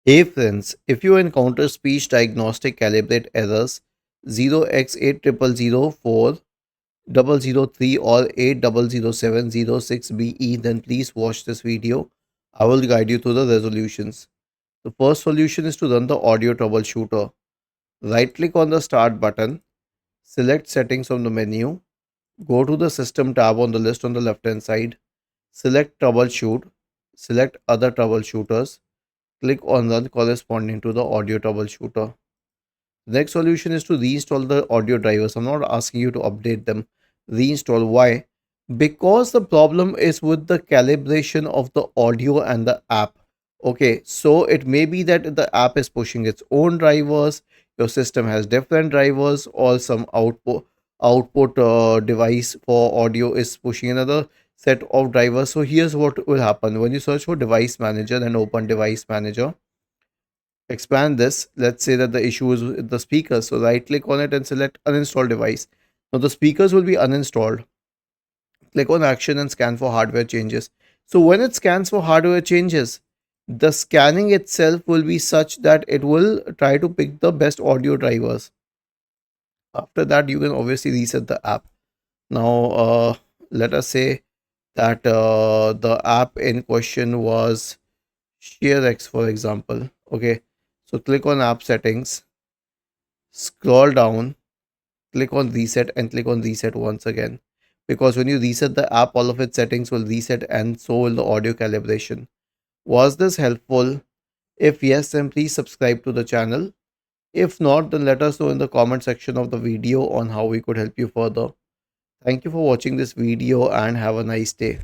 Hey friends, if you encounter speech diagnostic calibrate errors 0x80004003 or 0x800706BE, then please watch this video. I will guide you through the resolutions. The first solution is to run the audio troubleshooter. Right click on the start button, select settings from the menu, go to the system tab on the list on the left hand side, select troubleshoot, select other troubleshooters, click on run corresponding to the audio troubleshooter. The next solution is to reinstall the audio drivers. I'm not asking you to update them. Reinstall. Why? Because the problem is with the calibration of the audio and the app. Okay, so it may be that the app is pushing its own drivers, your system has different drivers, or some output device for audio is pushing another set of drivers. So here's what will happen when you search for device manager and open device manager. Expand this. Let's say that the issue is with the speakers. So right click on it and select uninstall device. Now the speakers will be uninstalled. Click on action and scan for hardware changes. So when it scans for hardware changes, the scanning itself will be such that it will try to pick the best audio drivers. After that, you can obviously reset the app. Now, let us say that the app in question was ShareX, for example. Okay, so click on app settings, scroll down, click on reset and click on reset once again, because when you reset the app, all of its settings will reset and so will the audio calibration. Was this helpful? If yes, then please subscribe to the channel. If not, then let us know in the comment section of the video on how we could help you further. Thank you for watching this video and have a nice day.